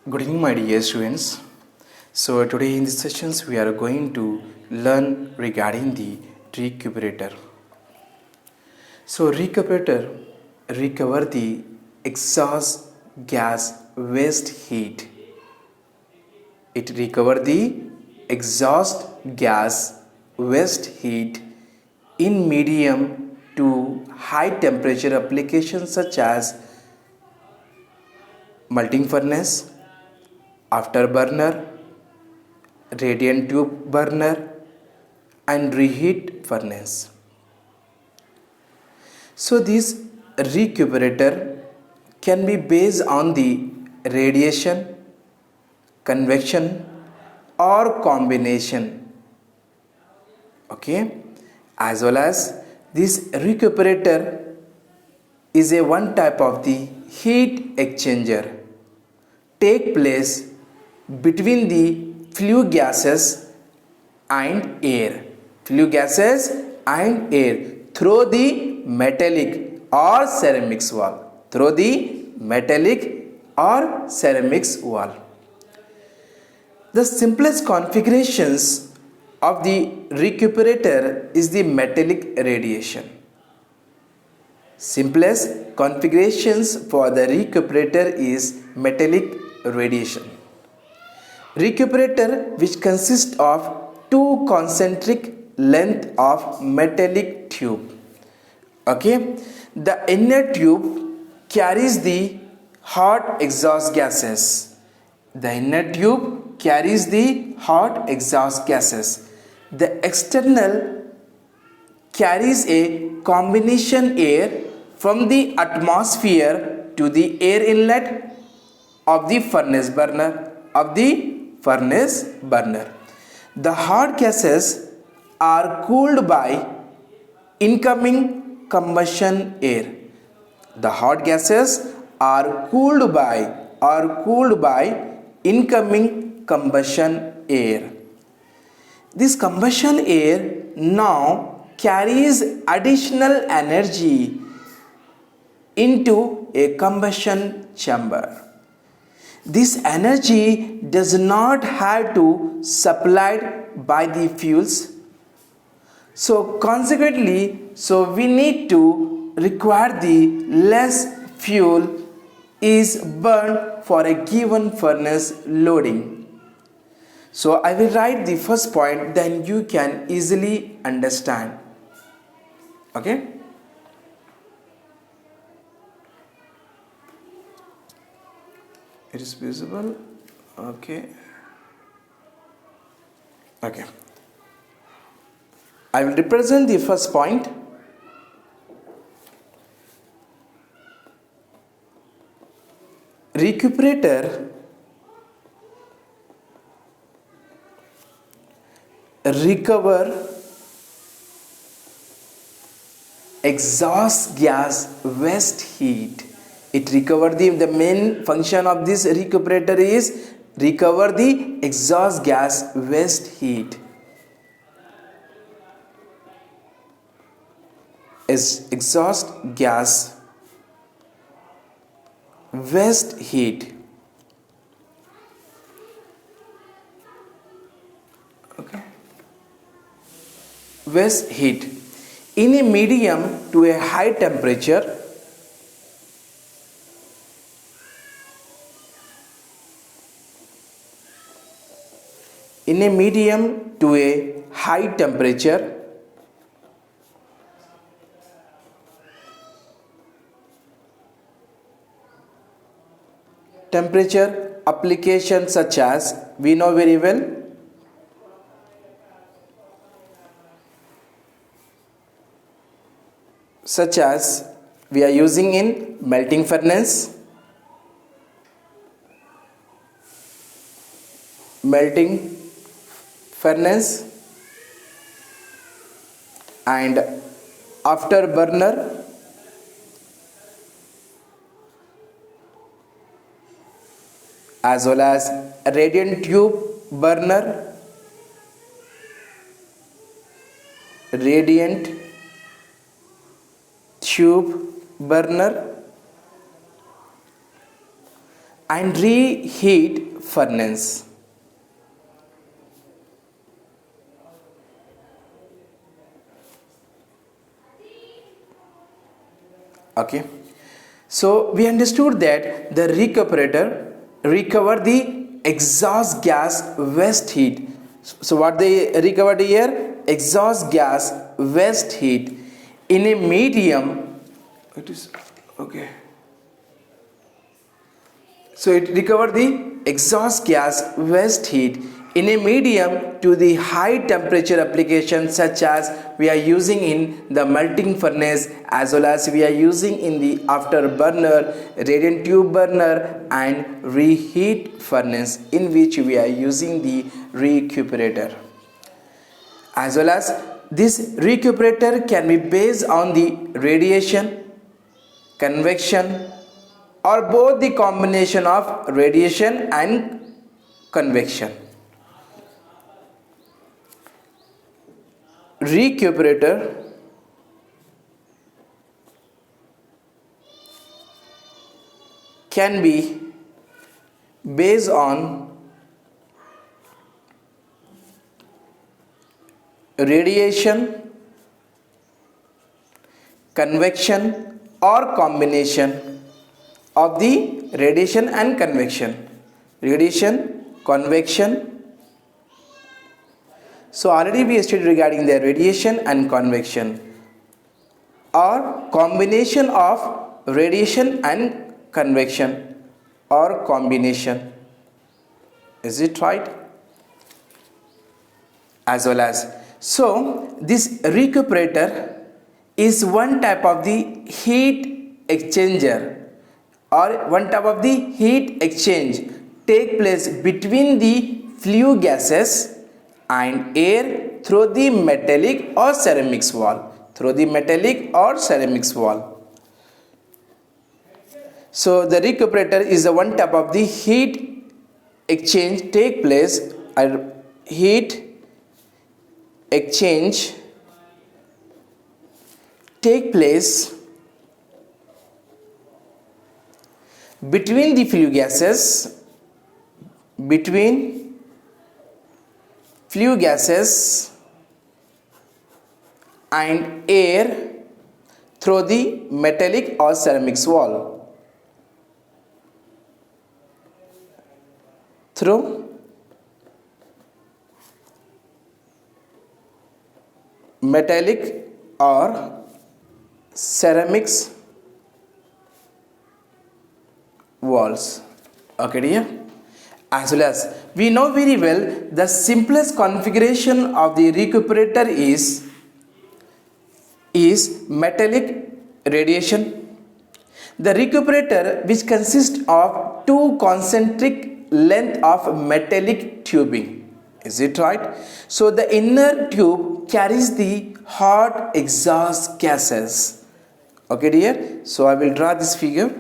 Good evening, my dear students. So, today in this sessions, we are going to learn regarding the recuperator. So, recuperator recover the exhaust gas waste heat. It recover the exhaust gas waste heat in medium to high temperature applications such as melting furnace, afterburner, radiant tube burner, and reheat furnace. So this recuperator can be based on the radiation, convection, or combination. Okay, as well as this recuperator is a one type of the heat exchanger take place between the flue gases and air through the metallic or ceramics wall. The simplest configurations of the recuperator is the metallic radiation. Simplest configurations for the recuperator is metallic radiation. Recuperator, which consists of two concentric length of metallic tube. Okay, the inner tube carries the hot exhaust gases. The external carries a combination air from the atmosphere to the air inlet of the furnace burner. The hot gases are cooled by incoming combustion air. Incoming combustion air. This combustion air now carries additional energy into a combustion chamber. This energy does not have to supplied by the fuels. So consequently, we need to require the less fuel is burned for a given furnace loading. So I will write the first point, then you can easily understand. Okay? It is visible. Okay. I will represent the first point. Recuperator recover exhaust gas waste heat. It recover the main function of this recuperator is recover the exhaust gas waste heat. Exhaust gas waste heat. Okay. Waste heat in a medium to a high temperature. In a medium to a high temperature, applications such as we know very well, such as we are using in melting furnace, and afterburner, as well as radiant tube burner, and reheat furnace. Okay, so we understood that the recuperator recover the exhaust gas waste heat. So what they recovered here? Exhaust gas waste heat in a medium. It is okay. So it recovered the exhaust gas waste heat in a medium to the high temperature applications, such as we are using in the melting furnace, as well as we are using in the afterburner, radiant tube burner and reheat furnace, in which we are using the recuperator. As well as this recuperator can be based on the radiation, convection, or both the combination of radiation and convection. Recuperator can be based on radiation, convection, or combination of the radiation and convection. Radiation, convection. So already we studied regarding the radiation and convection, or combination of radiation and convection, or combination. Is it right? As well as, so this recuperator is one type of the heat exchanger, or one type of the heat exchange take place between the flue gases and air through the metallic or ceramics wall. Through the metallic or ceramics wall. So the recuperator is the one type of the heat exchange take place, or heat exchange take place between the flue gases, and air through the metallic or ceramics wall. Through metallic or ceramics walls. Okay dear? As well as we know very well the simplest configuration of the recuperator is metallic radiation. The recuperator, which consists of two concentric length of metallic tubing. Is it right? So the inner tube carries the hot exhaust gases. Okay dear? So I will draw this figure.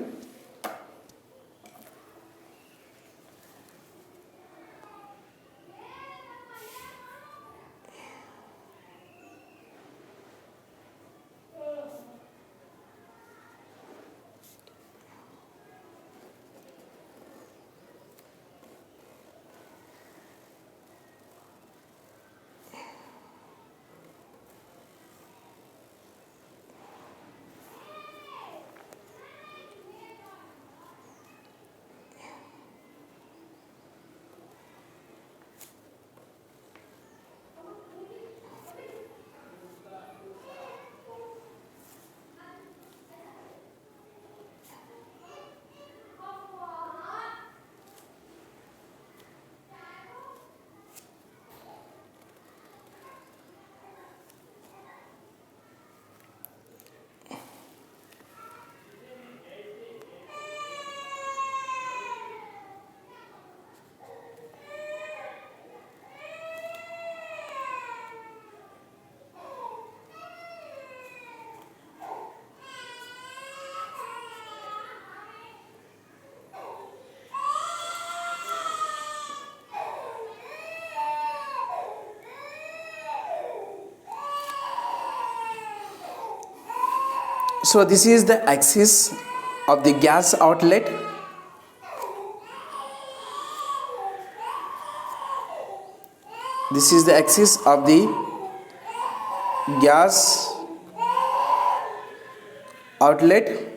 So this is the axis of the gas outlet. This is the axis of the gas outlet.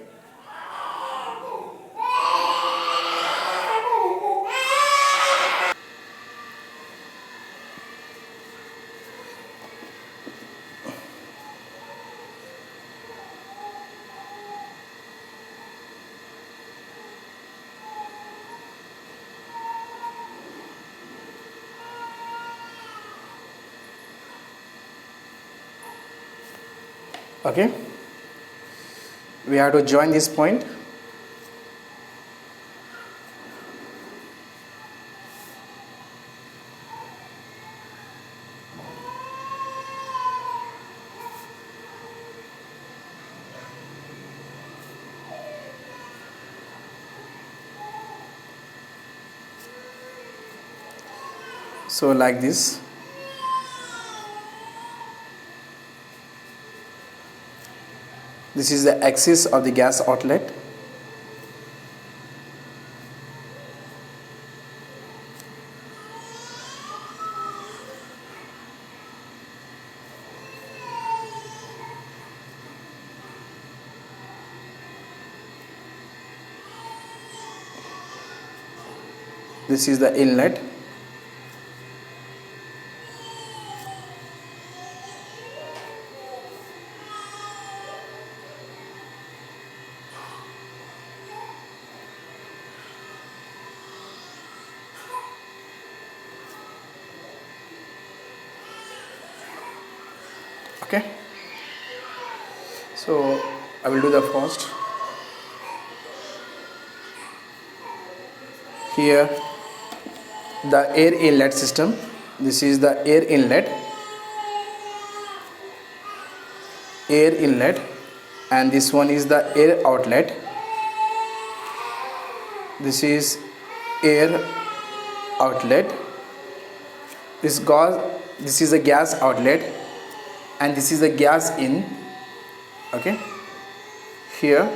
Okay, we have to join this point. So like this. This is the axis of the gas outlet. This is the inlet. Okay, so I will do the first. Here the air inlet system. This is the air inlet, and this one is the air outlet. This is air outlet. This is a gas outlet, and this is the gas in. Okay, here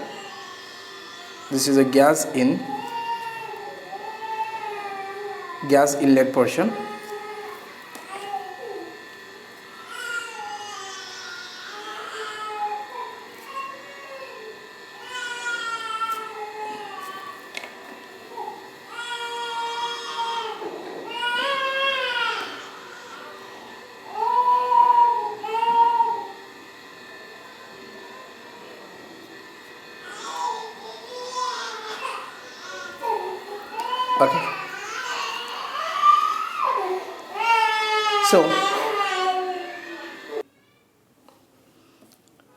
this is a gas inlet portion. Okay,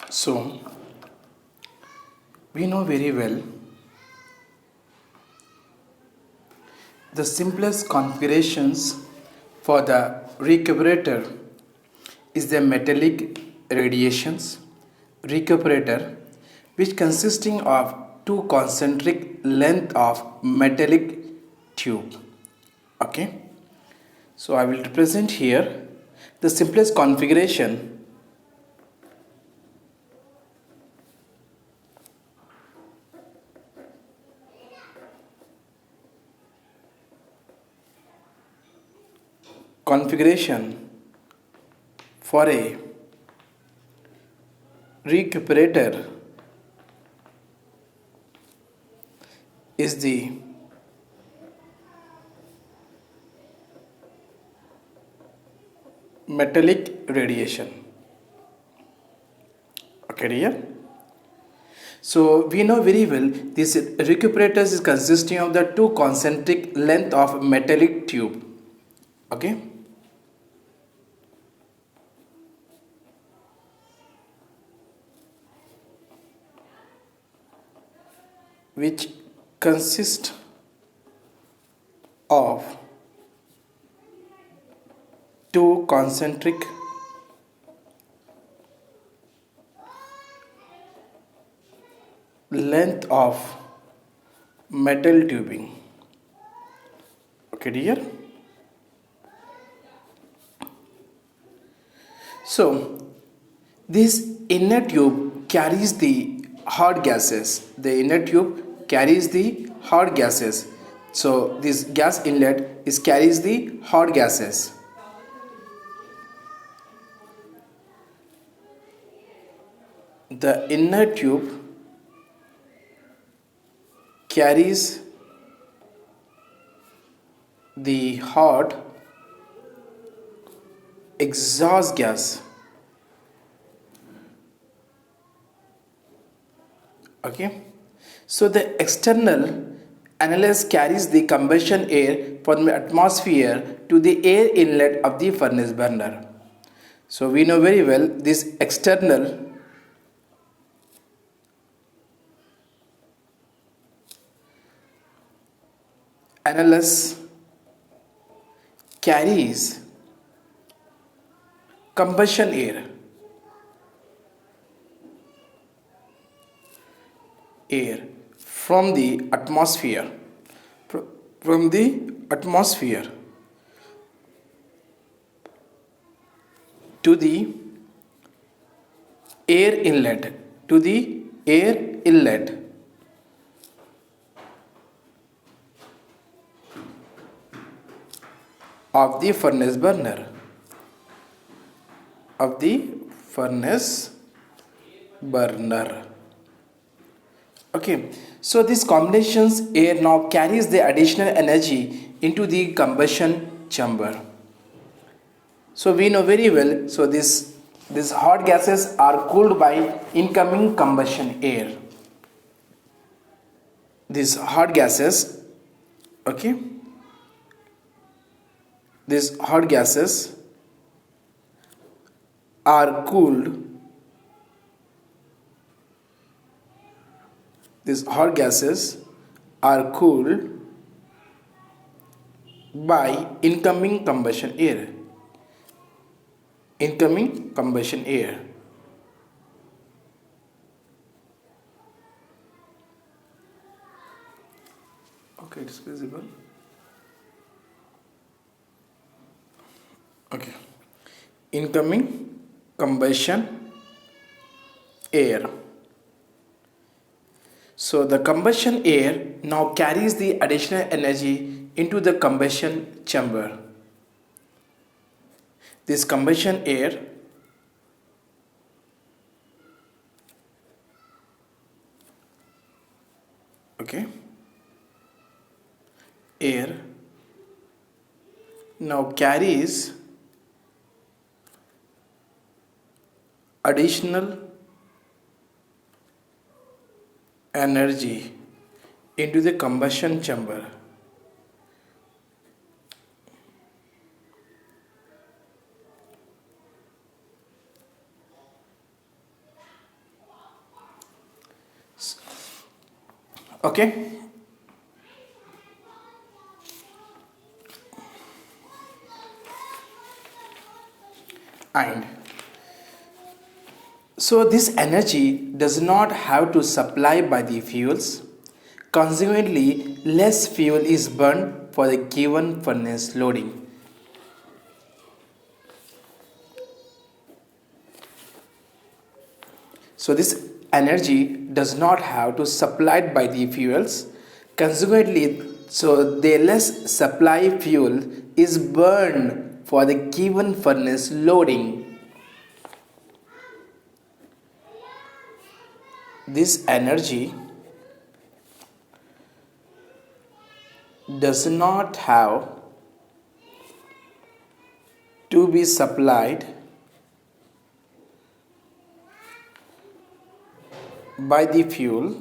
so we know very well the simplest configurations for the recuperator is the metallic recuperator, which consisting of two concentric length of metallic tube. Okay, so I will represent here the simplest configuration. For a recuperator is the metallic radiation. Okay, dear. So we know very well this recuperators is consisting of the two concentric length of metallic tube. Okay, which consist of two concentric length of metal tubing. Okay, dear. So this inner tube carries the hot gases. The inner tube carries the hot gases. So this gas inlet carries the hot gases. The inner tube carries the hot exhaust gas. Okay, so the external annulus carries the combustion air from the atmosphere to the air inlet of the furnace burner. So we know very well this external annulus carries combustion air from the atmosphere from the atmosphere to the air inlet of the furnace burner Okay, so this combinations air now carries the additional energy into the combustion chamber. So we know very well, so these hot gases are cooled by incoming combustion air. These hot gases, okay, these hot gases are cooled. These hot gases are cooled by incoming combustion air. Okay, it's visible. Okay, incoming combustion air. So the combustion air now carries the additional energy into the combustion chamber. This combustion air now carries additional energy into the combustion chamber. Okay, and so this energy does not have to supply by the fuels. Consequently, less fuel is burned for the given furnace loading. So this energy does not have to supplied by the fuels. Consequently, so the less supply fuel is burned for the given furnace loading. This energy does not have to be supplied by the fuel.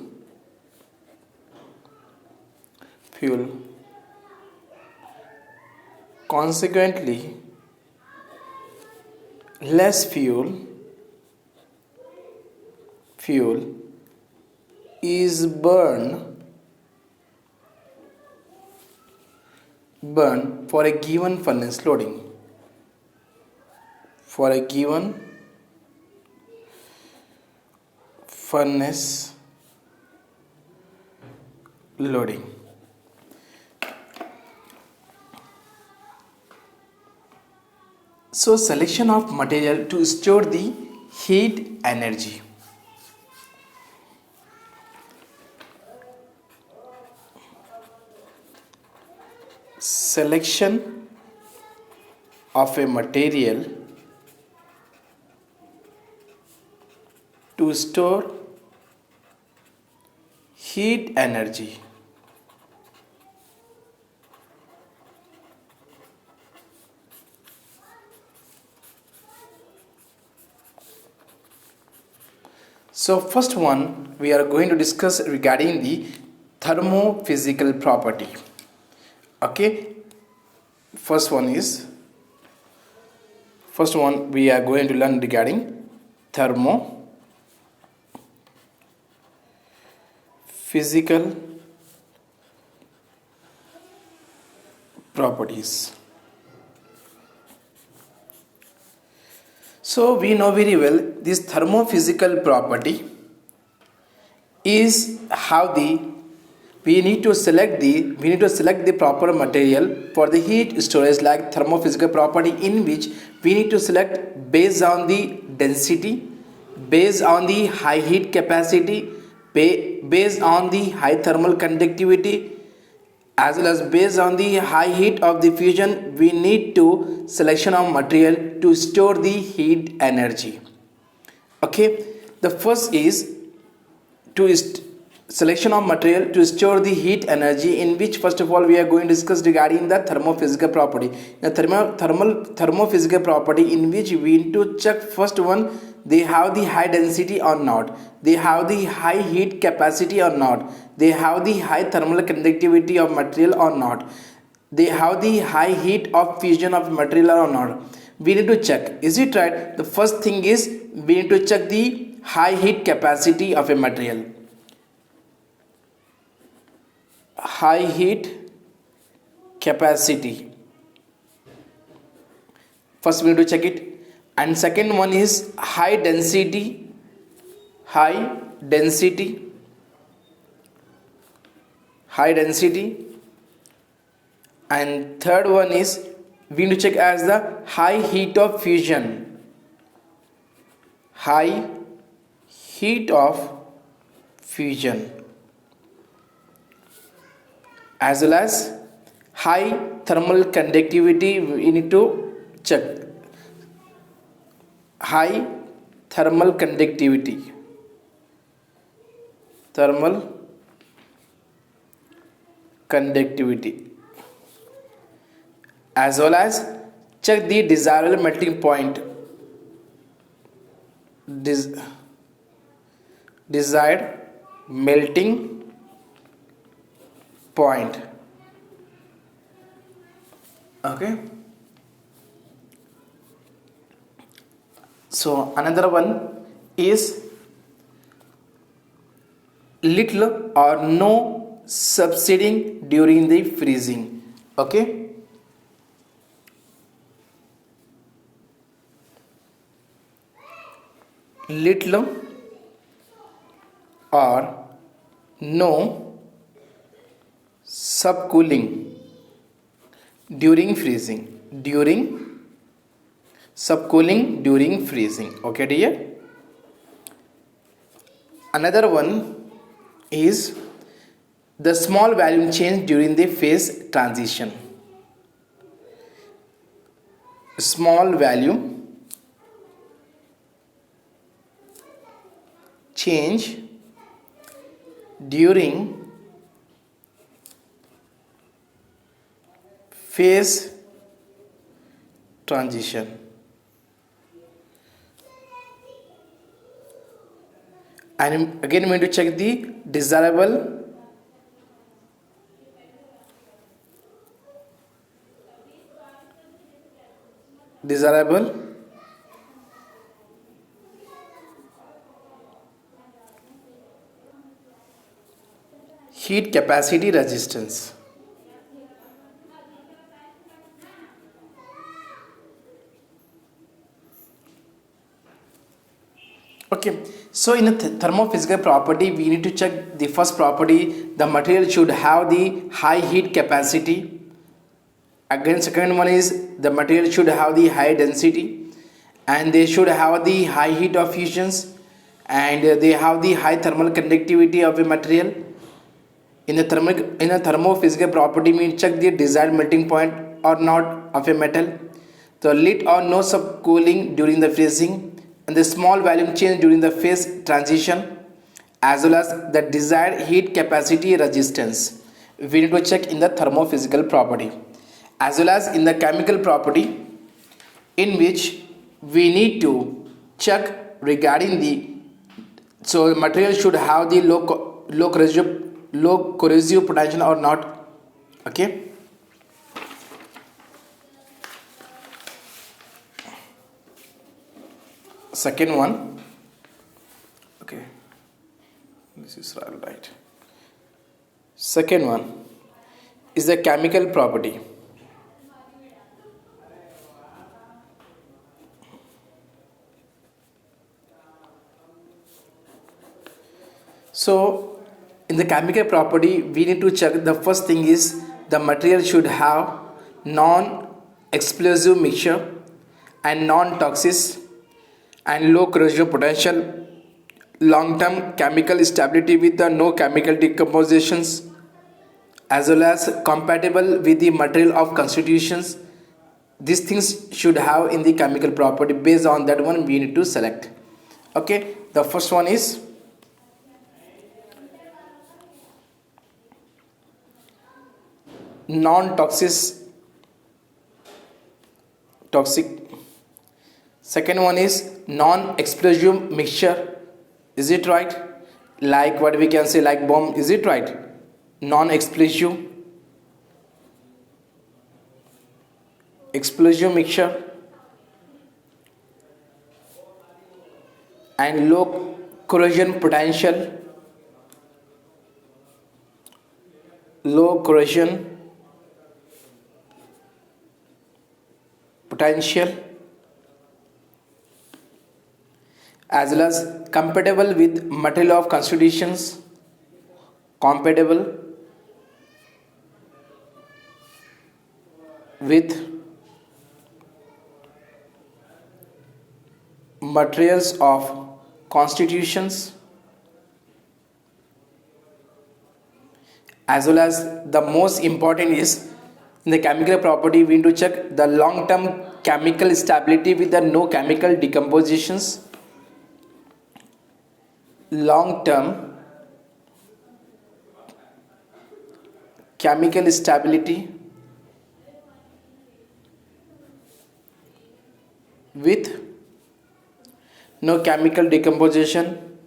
Consequently, less fuel is burned for a given furnace loading. For a given furnace loading. So selection of material to store the heat energy. Selection of a material to to store heat energy. So first one we are going to discuss regarding the thermophysical property. Okay, first one we are going to learn regarding thermophysical properties. So we know very well this thermophysical property is how we need to select the proper material for the heat storage, like thermophysical property, in which we need to select based on the density, based on the high heat capacity, based on the high thermal conductivity, as well as based on the high heat of the fusion. We need to selection of material to store the heat energy. Okay, the first is to selection of material to store the heat energy, in which first of all we are going to discuss regarding the thermophysical property. The thermophysical property, in which we need to check first one, they have the high density or not, they have the high heat capacity or not, they have the high thermal conductivity of material or not, they have the high heat of fusion of material or not. We need to check, is it right? The first thing is we need to check the high heat capacity of a material. High heat capacity, first we need to check it. And second one is high density, and third one is we need to check as the high heat of fusion, as well as high thermal conductivity. We need to check high thermal conductivity, as well as check the desirable melting point, desired melting point. Okay, so another one is little or no subsiding during the freezing. Okay, little or no subcooling during freezing, okay dear. Another one is the small volume change during the phase transition. Small volume change during phase transition. And again we need to check the desirable heat capacity resistance. Okay, so in a thermophysical property we need to check the first property, the material should have the high heat capacity. Again, second one is the material should have the high density, and they should have the high heat of fusions, and they have the high thermal conductivity of a material. In a thermophysical property we check the desired melting point or not of a metal, the lit or no subcooling during the freezing, and the small volume change during the phase transition, as well as the desired heat capacity resistance. We need to check in the thermophysical property, as well as in the chemical property, in which we need to check regarding the, so material should have the low corrosive potential or not. Okay. Second one. Okay. This is right. Second one is the chemical property. So in the chemical property, we need to check, the first thing is the material should have non-explosive mixture and non-toxic and low corrosion potential, long-term chemical stability with the no chemical decompositions, as well as compatible with the material of constitutions. These things should have in the chemical property. Based on that one, we need to select. Okay, the first one is non-toxic. Second one is non-explosive mixture. Is it right? Like what we can say, like bomb. Is it right? Non-explosive mixture and low corrosion potential. Low corrosion potential, as well as compatible with material of constitutions. Compatible with materials of constitutions, as well as the most important is in the chemical property, we need to check the long-term chemical stability with the no chemical decompositions. Long-term chemical stability with no chemical decomposition.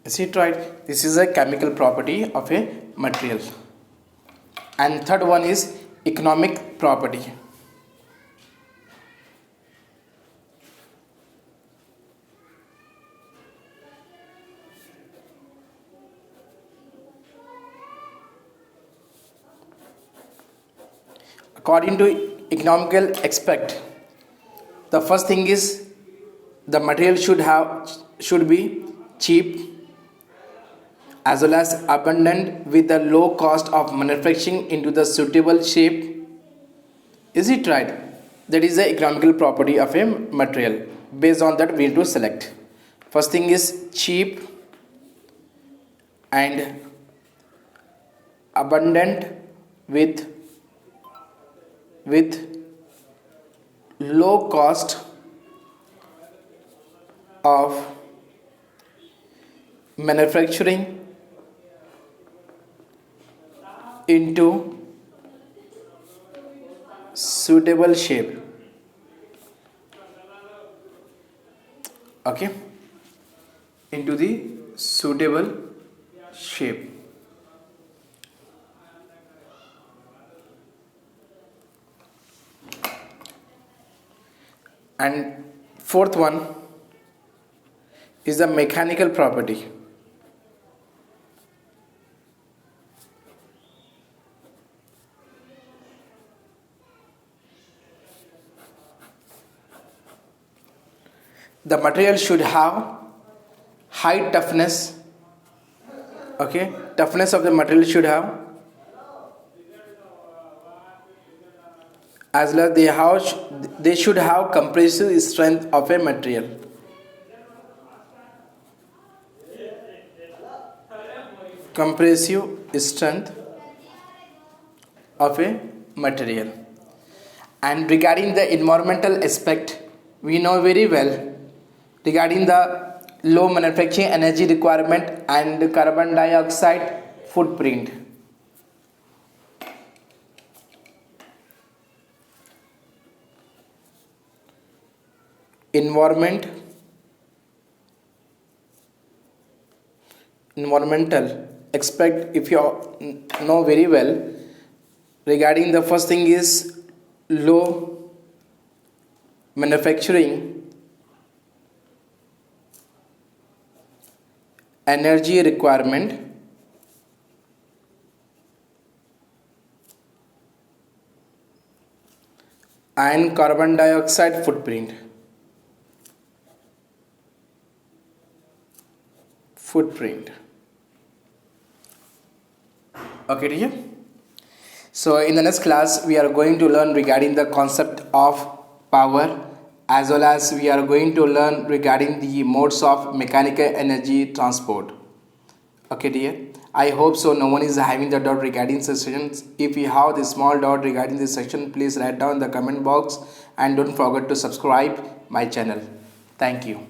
Is it right? This is a chemical property of a material. And third one is economic property. According to economical aspect, the first thing is the material should be cheap, as well as abundant with the low cost of manufacturing into the suitable shape. Is it right? That is the economical property of a material. Based on that, we need to select. First thing is cheap and abundant with low cost of manufacturing into suitable shape. Okay, into the suitable shape. And fourth one is the mechanical property. The material should have high toughness. Okay, toughness of the material should have, as well as they should have compressive strength of a material. Compressive strength of a material. And regarding the environmental aspect, we know very well regarding the low manufacturing energy requirement and carbon dioxide footprint. Environmental aspect, if you know very well, regarding the first thing is low manufacturing energy requirement and carbon dioxide footprint. Okay, dear. So in the next class we are going to learn regarding the concept of power, as well as we are going to learn regarding the modes of mechanical energy transport. Okay, dear. I hope so no one is having the doubt regarding this section. If you have the small doubt regarding this section, please write down in the comment box and don't forget to subscribe my channel. Thank you.